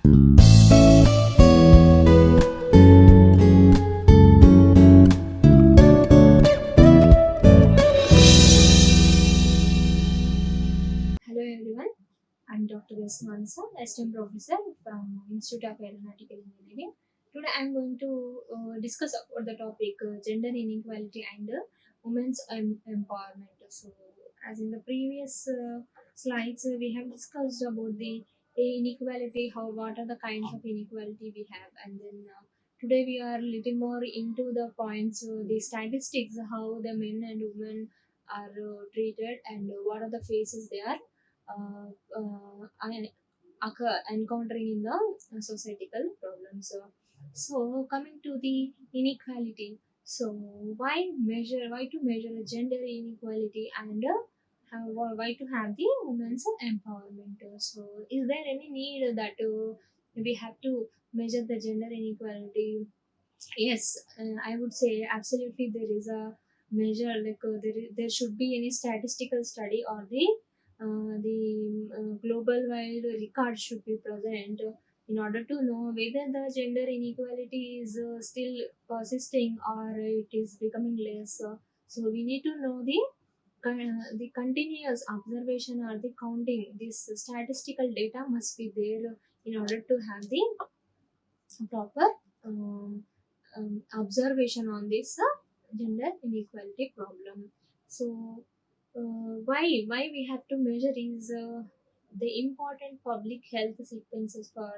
Hello everyone, I'm Dr. S. Manasa, Assistant Professor from Institute of Aeronautical Engineering. Today I'm going to discuss about the topic gender inequality and women's empowerment. So, as in the previous slides, we have discussed about the inequality, how what are the kinds of inequality we have, and then today we are little more into the points, the statistics, how the men and women are treated, and what are the phases they are uh, encountering in the societal problems. So coming to the inequality, so why to measure a gender inequality and why to have the women's empowerment? So is there any need that we have to measure the gender inequality? Yes, I would say absolutely there is a measure, like there should be any statistical study or the global wide record should be present in order to know whether the gender inequality is still persisting or it is becoming less. So we need to know the continuous observation or the counting. This statistical data must be there in order to have the proper um, observation on this gender inequality problem. So why we have to measure is the important public health sequences for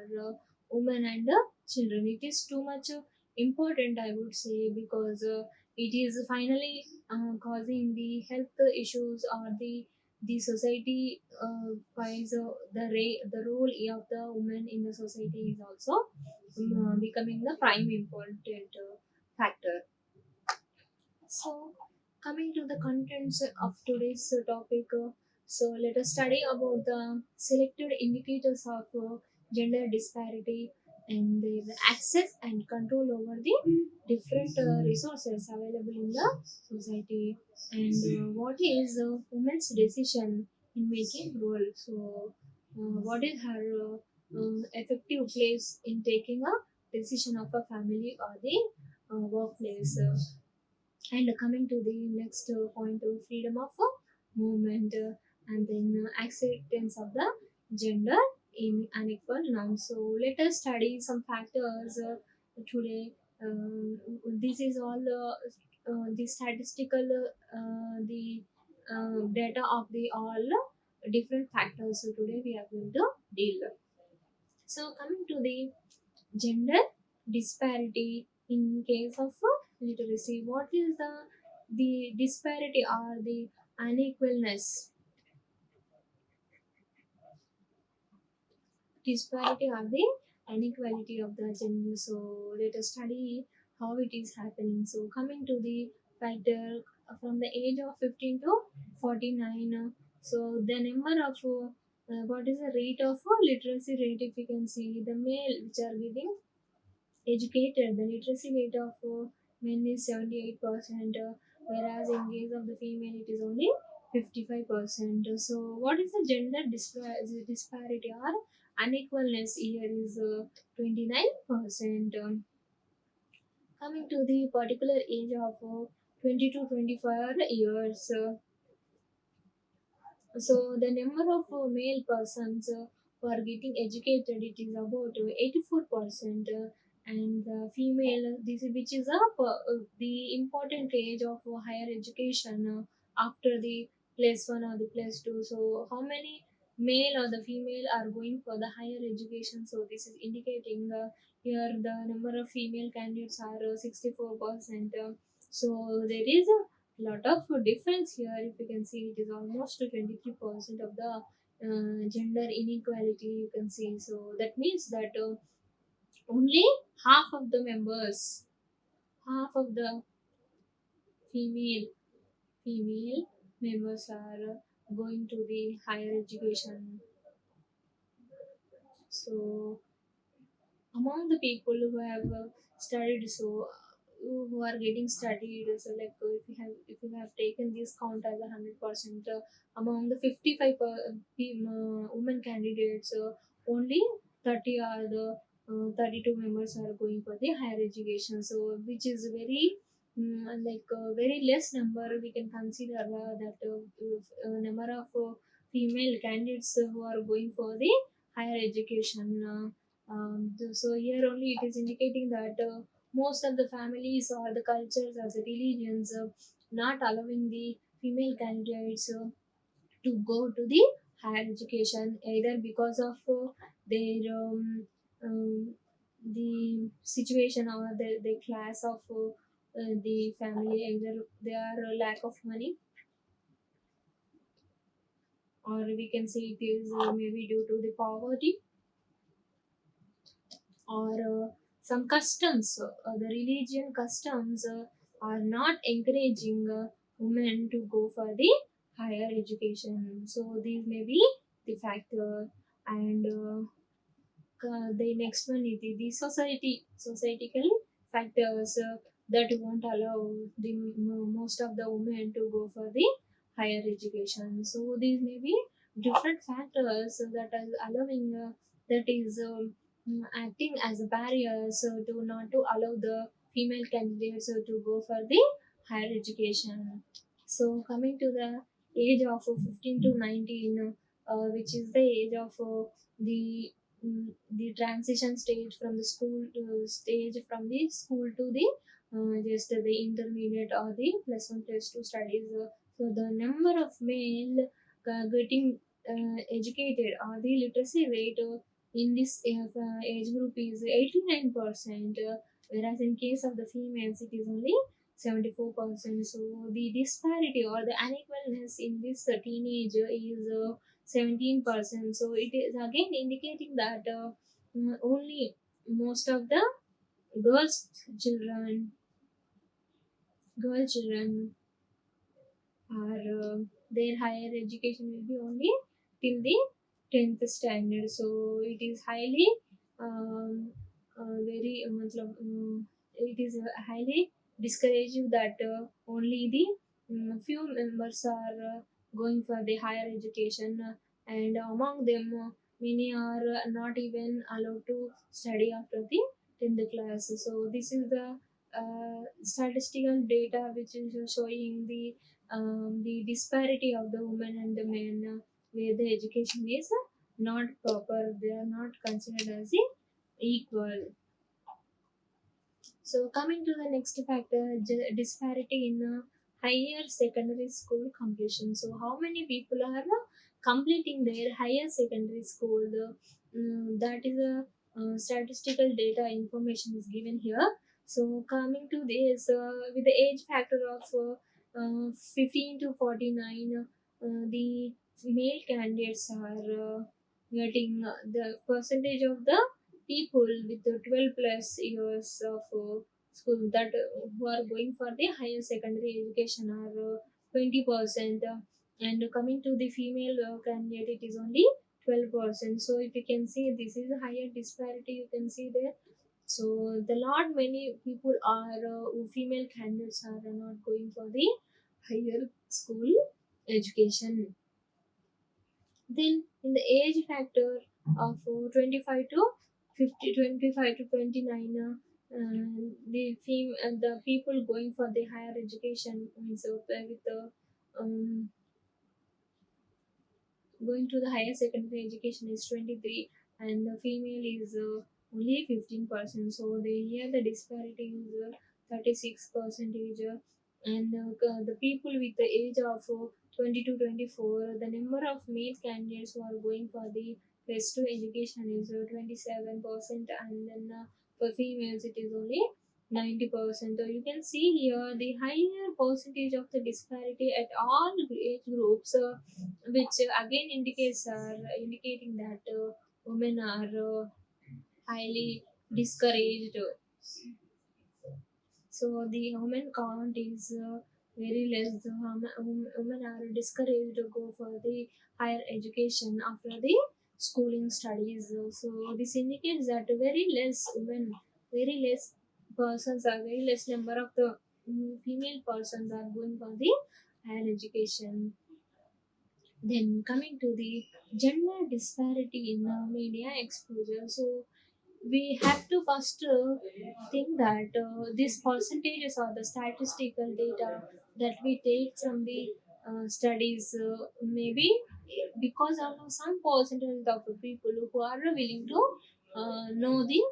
women and children. It is too much important, I would say, because it is finally causing the health issues or the society wise the role of the woman in the society is also becoming the prime important factor. So, coming to the contents of today's topic, so let us study about the selected indicators of gender disparity and their access and control over the different resources available in the society, and what is women's decision in making role. So, what is her effective place in taking a decision of a family or the workplace. And coming to the next point of freedom of movement, and then acceptance of the gender in unequal norms. So let us study some factors today. This is all the statistical the data of the all different factors. So today we are going to deal. So coming to the gender disparity in case of literacy, what is the disparity or the unequalness, disparity or the inequality of the gender? So let us study how it is happening. So coming to the factor from the age of 15 to 49, so the number of what is the rate of literacy rate? If you can see the male which are getting educated, the literacy rate of men is 78%, whereas in case of the female it is only 55%. So, what is the gender disparity or unequalness here is 29%. Coming to the particular age of 20 to 25 years, so the number of male persons who are getting educated, it is about 84%, and the female, this which is the important age of higher education after the plus one or the plus two. So how many male or the female are going for the higher education? So this is indicating here the number of female candidates are 64%. So there is a lot of difference here. If you can see, it is almost 23% of the gender inequality you can see. So that means that only half of the members, half of the female female members are going to the higher education. So among the people who have studied, so who are getting studied, so like if you have taken this count as 100%, among the 55 women candidates, only 30 or the 32 members are going for the higher education, so which is very very less number. We can consider that number of female candidates who are going for the higher education. So here only it is indicating that most of the families or the cultures or the religions not allowing the female candidates to go to the higher education, either because of their the situation or the class of the family, either they are lack of money, or we can say it is maybe due to the poverty, or some customs, the religion customs are not encouraging women to go for the higher education. So these may be the factor. And the next one is the societal factors that won't allow the most of the women to go for the higher education. So these may be different factors that are allowing that is acting as a barrier so to not to allow the female candidates to go for the higher education. So coming to the age of 15 to 19, which is the age of the transition stage from the school to stage from the school to the just the intermediate or the plus one plus two studies. So the number of male getting educated or the literacy rate in this age group is 89%, whereas in case of the females it is only 74%. So the disparity or the unequalness in this teenage is 17%. So it is again indicating that only most of the girls children girl children are their higher education will be only till the 10th standard. So it is highly very it is highly discouraging that only the few members are going for the higher education, and among them many are not even allowed to study after the 10th class. So this is the statistical data which is showing the disparity of the women and the men, where the education is not proper, they are not considered as equal. So coming to the next factor, disparity in higher secondary school completion. So how many people are completing their higher secondary school? That is a statistical data information is given here. So coming to this, with the age factor of 15 to 49, the male candidates are getting the percentage of the people with the 12 plus years of school that who are going for the higher secondary education are 20%, and coming to the female candidate it is only 12%. So if you can see, this is a higher disparity you can see there. So the lot many people are female candidates are not going for the higher school education. Then, in the age factor of 25 to 50, 25 to 29, the people going for the higher education means with the going to the higher secondary education is 23, and the female is only 15%. So the here the disparity is 36 percentage, and the people with the age of 20 to 24, the number of male candidates who are going for the plus two education is 27%, and then for females it is only 90%. So you can see here the higher percentage of the disparity at all age groups, which again indicating that women are highly discouraged. So the women count is very less. The women are discouraged to go for the higher education after the schooling studies. So this indicates that very less persons are very less number of the female persons are going for the higher education. Then coming to the gender disparity in media exposure. So we have to first think that these percentages are the statistical data that we take from the studies, maybe because of some percentage of the people who are willing to know the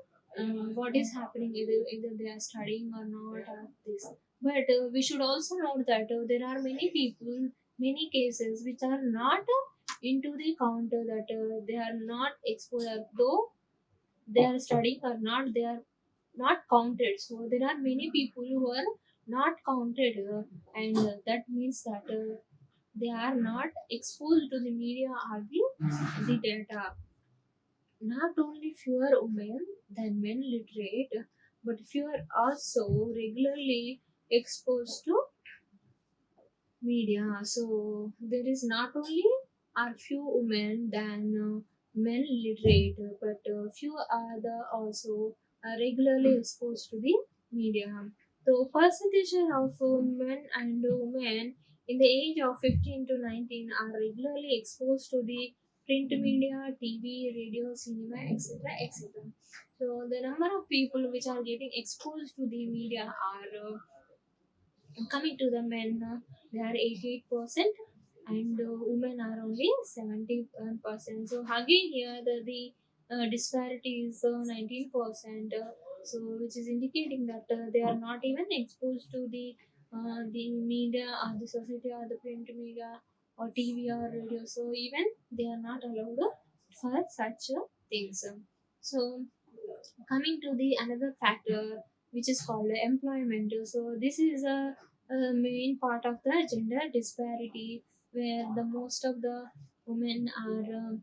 what is happening, either they are studying or not, or this. But we should also note that there are many people, many cases which are not into the counter, that they are not exposed, though they are studying or not, they are not counted. So there are many people who are not counted, and that means that they are not exposed to the media or the data. Not only fewer women than men literate, but fewer also regularly exposed to media. So there is not only are few women than men literate, but few are the also regularly exposed to the media. The percentage of men and women in the age of 15 to 19 are regularly exposed to the print media, TV, radio, cinema, etc., etc. So the number of people which are getting exposed to the media are coming to the men, they are 88%, and women are only 71%. So again here the disparity is 19%. So which is indicating that they are not even exposed to the media or the society or the print media or TV or radio. So even they are not allowed for such things. So coming to the another factor which is called employment. So this is a main part of the gender disparity, where the most of the women are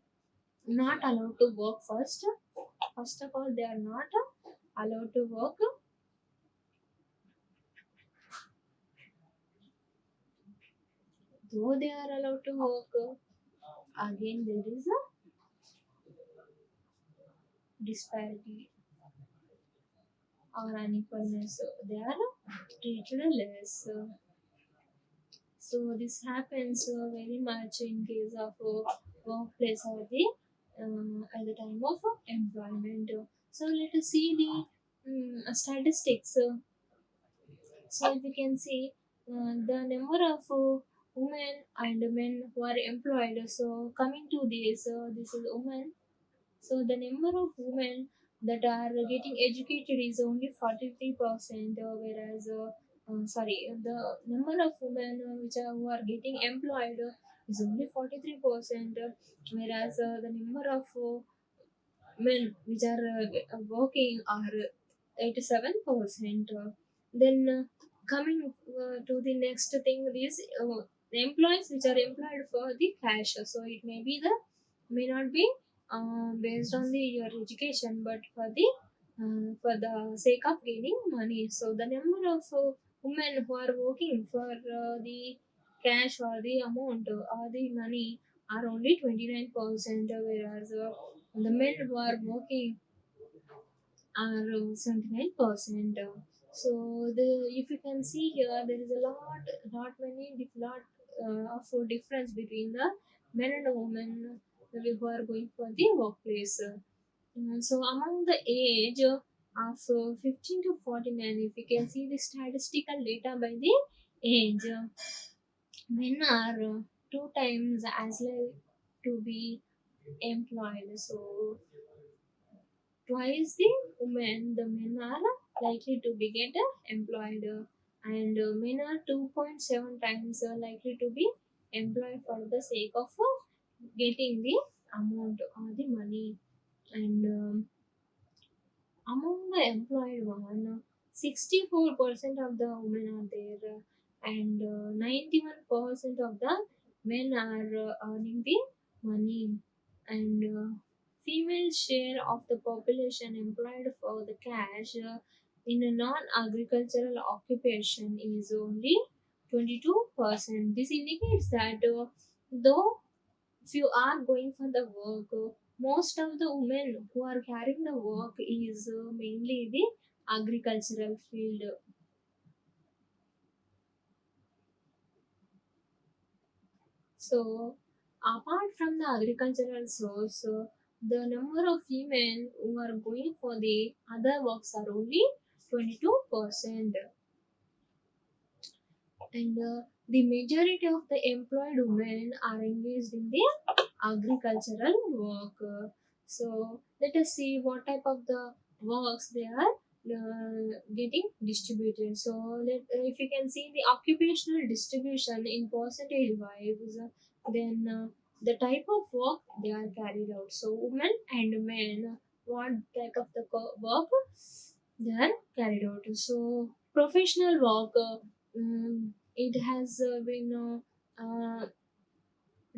not allowed to work first of all, they are not allowed to work, though they are allowed to work. Again there is a disparity or unequalness. They are treated less. So this happens very much in case of workplace or the at the time of employment. So let us see the statistics. So if we can see the number of women and men who are employed. So coming to this is women. So the number of women that are getting educated is only 43%, whereas sorry, the number of women which are who are getting employed is only 43%, whereas the number of men which are working are 87%. Then coming to the next thing is the employees which are employed for the cash. So it may be the may not be based on the your education, but for the sake of gaining money. So the number of women who are working for the cash or the amount or the money are only 29%, whereas the men who are working are 79%. So the if you can see here, there is a lot many lot of difference between the men and women who are going for the workplace. So among the age of 15 to 49, if you can see the statistical data by the age, men are two times as likely to be employed. So twice the women, the men are likely to be get employed, and men are 2.7 times likely to be employed for the sake of getting the amount or the money. And among the employed one, 64% of the women are there, and 91% of the men are earning the money. And female share of the population employed for the cash in a non-agricultural occupation is only 22%. This indicates that though if you are going for the work, most of the women who are carrying the work is mainly the agricultural field. So apart from the agricultural source, the number of women who are going for the other works are only 22%, and the majority of the employed women are engaged in the agricultural work. So let us see what type of the works they are getting distributed. So if you can see the occupational distribution in percentage wise, then the type of work they are carried out. So women and men, what type of the work they are carried out. So professional work, it has been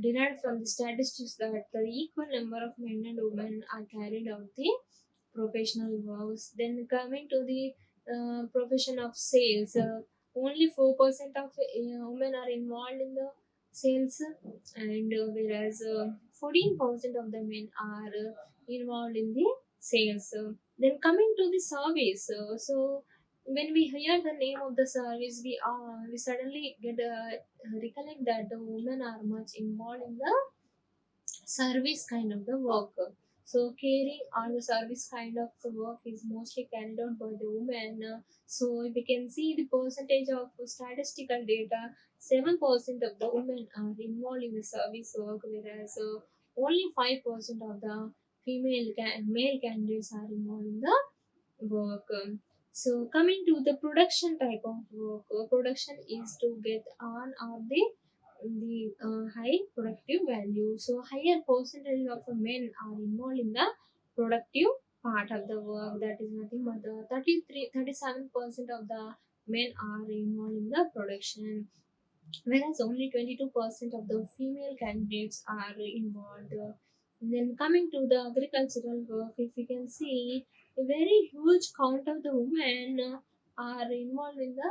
derived from the statistics that the equal number of men and women are carried out the professional works. Then coming to the profession of sales, only 4% of women are involved in the sales, and whereas 14% of the men are involved in the sales. Then coming to the service, so when we hear the name of the service, we suddenly get recollect that the women are much involved in the service kind of the work. So caring or the service kind of the work is mostly carried out by the women. So if we can see the percentage of statistical data, 7% of the women are involved in the service work, whereas only 5% of the male candidates are involved in the work. So coming to the production type of work, production is to get on or the high productive value. So higher percentage of the men are involved in the productive part of the work. That is nothing but the 37% of the men are involved in the production, whereas only 22% of the female candidates are involved. Then coming to the agricultural work, if you can see, a very huge count of the women are involved in the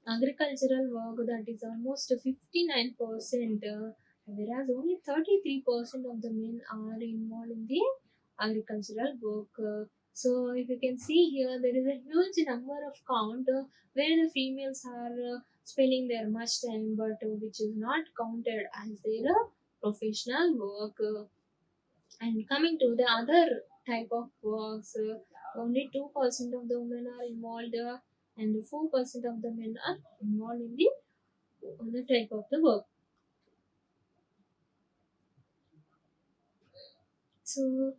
agricultural work, that is almost 59%, whereas only 33% of the men are involved in the agricultural work. So if you can see here, there is a huge number of count where the females are spending their much time, but which is not counted as their professional work. And coming to the other type of works, only 2% of the women are involved, and 4% of the men are involved in the other type of the work. So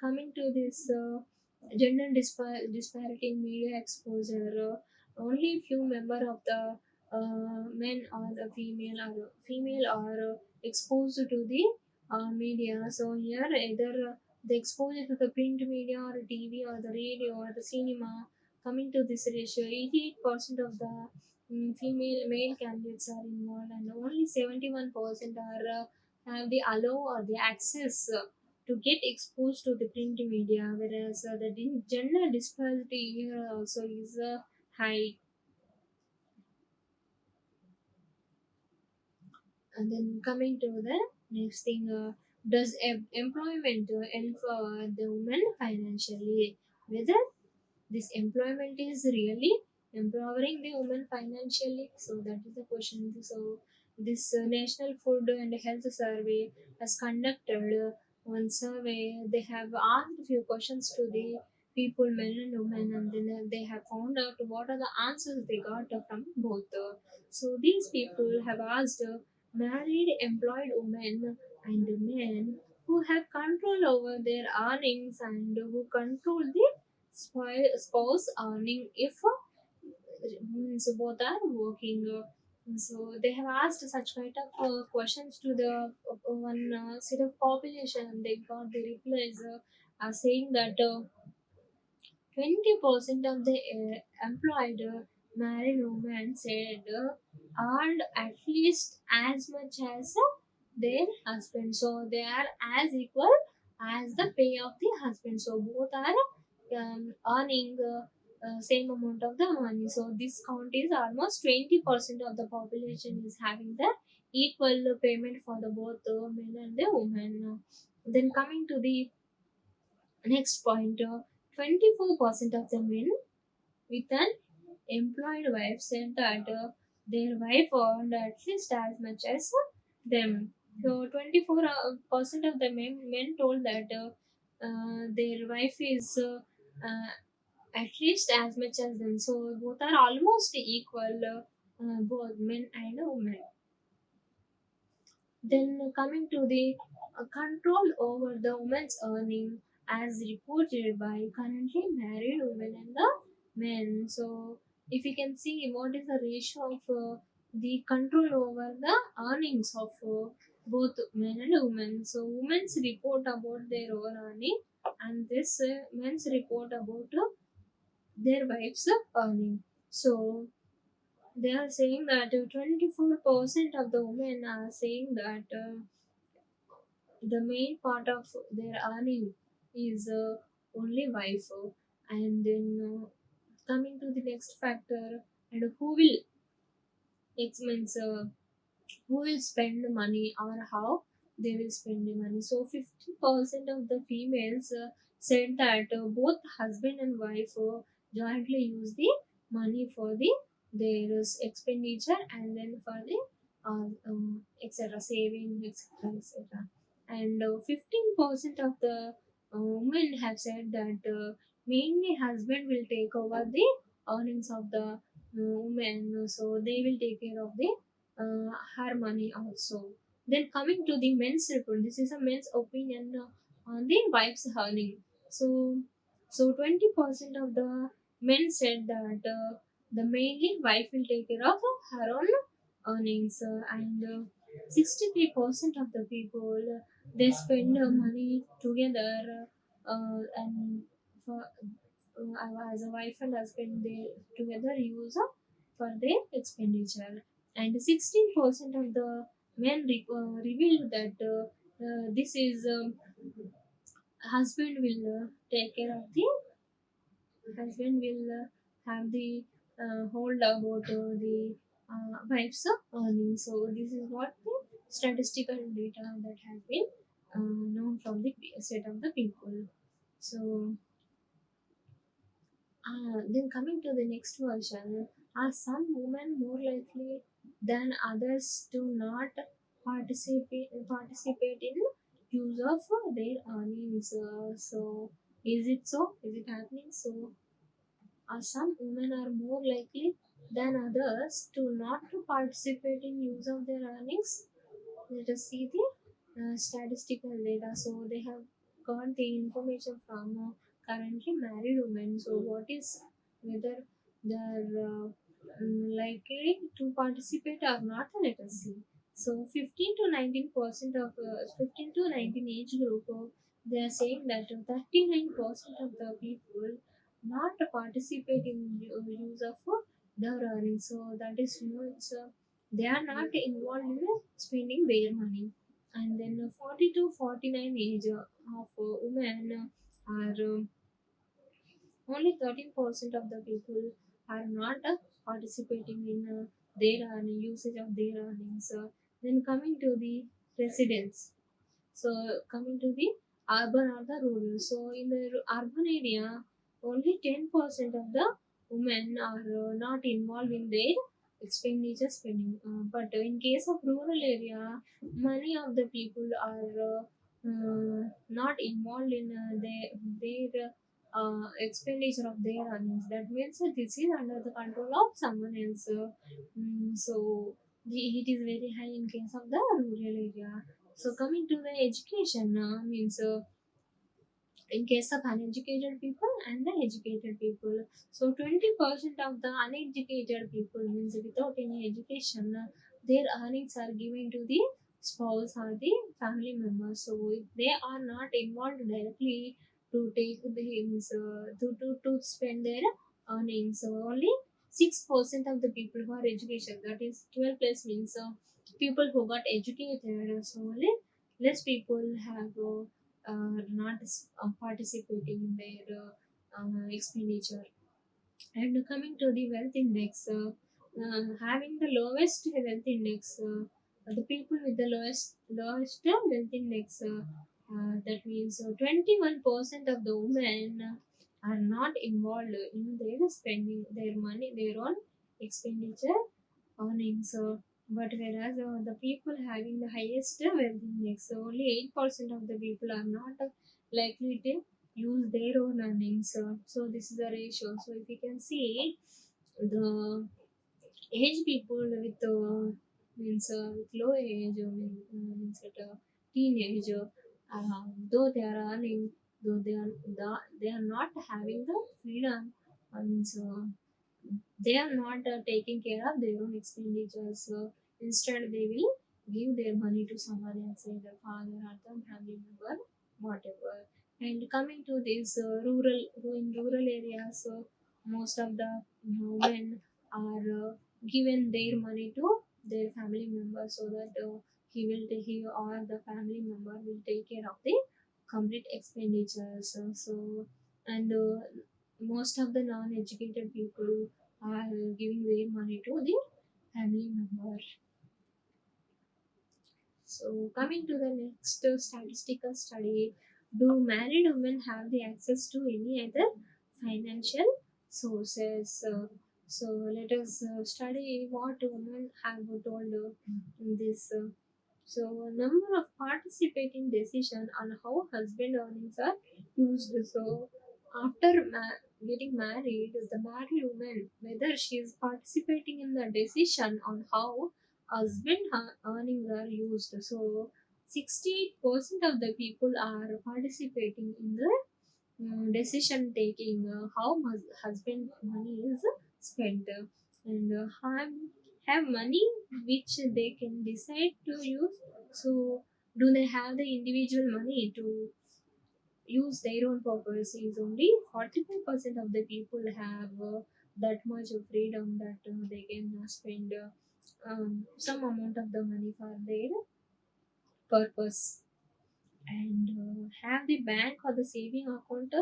coming to this gender disparity in media exposure, only few member of the men or the female are exposed to the media. So here either the exposure to the print media or TV or the radio or the cinema. Coming to this ratio, 88% of the female male candidates are involved, and only 71% are have the allow or the access to get exposed to the print media, whereas the gender disparity here also is high. And then coming to the next thing, does employment empower the women financially? Whether this employment is really empowering the woman financially, so that is the question. So this national food and health survey has conducted one survey. They have asked a few questions to the people, men and women, and then they have found out what are the answers they got from both. So these people have asked married employed women and men who have control over their earnings and who control the spouse earning if means both are working. So they have asked such kind of questions to the one set of population, and they got the replies saying that 20% of the employed married women said earned at least as much as their husband. So they are as equal as the pay of the husband. So both are earning same amount of the money. So this count is almost 20% of the population is having the equal payment for the both the men and the women. Then coming to the next point, 24% of the men with an employed wife said that their wife earned at least as much as them. So 24% of the men told that their wife is at least as much as them. So both are almost equal, both men and women. Then coming to the control over the woman's earning as reported by currently married women and the men. So if you can see what is the ratio of the control over the earnings of both men and women. So women's report about their own earning and this men's report about their wife's earning. So they are saying that 24% of the women are saying that the main part of their earning is only wife. And then coming to the next factor, and who will means who will spend the money or how they will spend the money. So 50% of the females said that both husband and wife jointly use the money for the their expenditure and then for the etc saving etc etc. And 15% of the women have said that mainly husband will take over the earnings of the women, so they will take care of the her money also. Then coming to the men's report, this is a men's opinion on the wife's earning. So, 20% of the men said that the mainly wife will take care of her own earnings, and 63% of the people they spend money together, and for as a wife and husband they together use for their expenditure. And 16% of the men revealed that this is husband will take care of the husband will have the hold about the wife's earnings. So this is what the statistical data that has been known from the set of the people. So then coming to the next version, are some women more likely than others to not participate in use of their earnings? So is it so? Is it happening? So some women are more likely than others to not to participate in use of their earnings. Let us see the statistical data. So they have got the information from currently married women. So what is whether they're likely to participate or not? Let us see. So 15 to 19% of 15 to 19 age group, they are saying that 39% of the people not participate in use of their earnings. So that is means they are not involved in spending their money. And then 40 to 49 age of women are only 13% of the people are not participating in their usage of their earnings. Then coming to the residents, so coming to the urban or the rural. So in the urban area, only 10% of the women are not involved in their expenditure spending. But in case of rural area, many of the people are not involved in their expenditure of their earnings. That means this is under the control of someone else. So it is very high in case of the rural area. So coming to the education means in case of uneducated people and the educated people. So 20% of the uneducated people means without any education, their earnings are given to the spouse or the family members. So if they are not involved directly to take the means, to spend their earnings, so only 6% of the people who are education, that is 12 plus means people who got educated. So only less people have not participating in their expenditure. And coming to the wealth index, having the lowest wealth index, the people with the lowest wealth index, that means 21% of the women are not involved in their spending their money, their own expenditure earnings. But whereas the people having the highest wealth index, so only 8% of the people are not likely to use their own earnings. So this is the ratio. So if you can see the age people with with low age, means at teenage, though they are earning, though they are not having the freedom, means they are not taking care of their own expenditures. So instead, they will give their money to someone else, either father or the family member, whatever. And coming to this in rural areas, most of the women are given their money to their family member, so that he or the family member will take care of the complete expenditures. So and most of the non-educated people are giving their money to the family member. So coming to the next statistical study, do married women have the access to any other financial sources? So let us study what women have told in this. So number of participating decision on how husband earnings are used. So after getting married, the married woman, whether she is participating in the decision on how husband earnings are used. So 68% of the people are participating in the decision taking, how husband money is spent, and have money which they can decide to use. So do they have the individual money to use their own purpose? Is only 45% of the people have that much of freedom that they can spend some amount of the money for their purpose, and have the bank or the saving account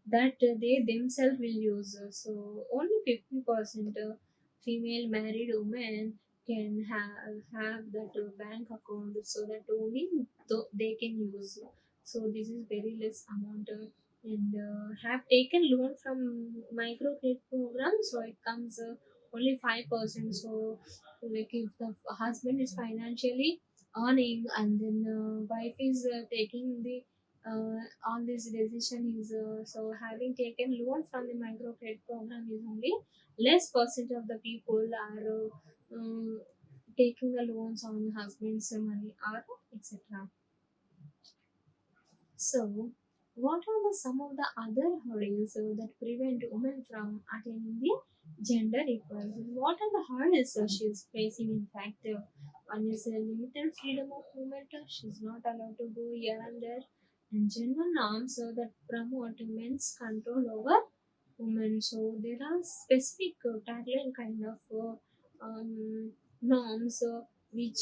that they themselves will use. So only 50% female married women can have that bank account, so that only they can use. So this is very less amount, and have taken loan from microcredit program, so it comes only 5%. So like if the husband is financially earning, and then wife is taking the on this decision, is so having taken loan from the microcredit program, is only less percent of the people are taking the loans on husband's money or etc. So, what are some of the other hurdles that prevent women from attaining the gender equality? What are the hurdles she is facing? In fact, one is a limited freedom of movement. She's not allowed to go here and there, and gender norms that promote men's control over women. So there are specific tagline kind of norms which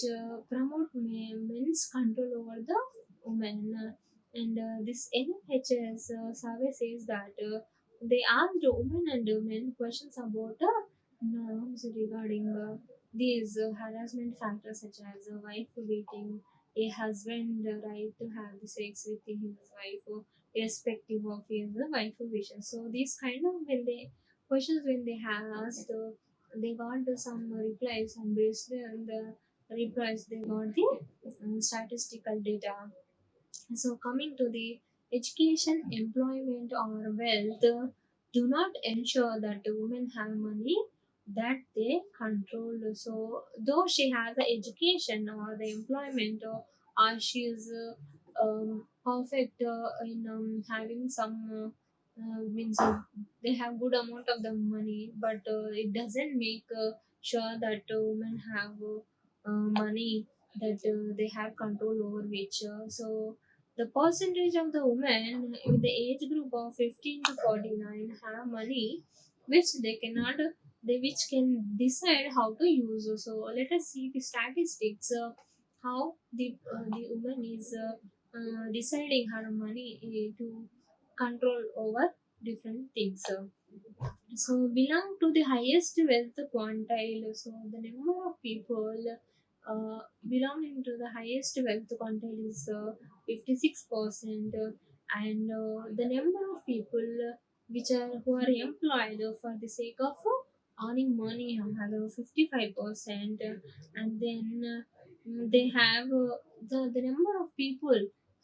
promote men's control over the women. And this NHS survey says that they asked women and men questions about norms regarding these harassment factors, such as wife beating, a husband right to have the sex with his wife, irrespective of his wife vision. So these kind of when they have asked, they got some replies, and based on the replies, they got the statistical data. So coming to the education, employment, or wealth do not ensure that the women have money that they control. So though she has the education or the employment, or she is perfect in having some means they have good amount of the money, but it doesn't make sure that women have money that they have control over which. So the percentage of the women in the age group of 15 to 49 have money which they cannot, they which can decide how to use. So let us see the statistics, how the woman is deciding her money to control over different things. So belong to the highest wealth quantile. So the number of people belonging to the highest wealth quantile is 56%, and the number of people which are who are employed for the sake of earning money have a 55%, and then they have the number of people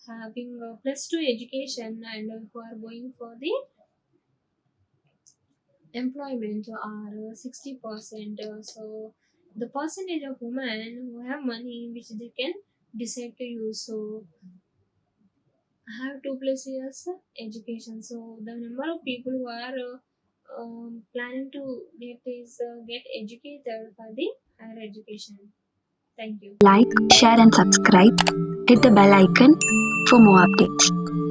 having plus two education and who are going for the employment are 60%. So the percentage of women who have money which they can decide to use. So have 2 plus years education. So the number of people who are planning to get educated for the higher education. Thank you. Like, share, and subscribe. Hit the bell icon for more updates.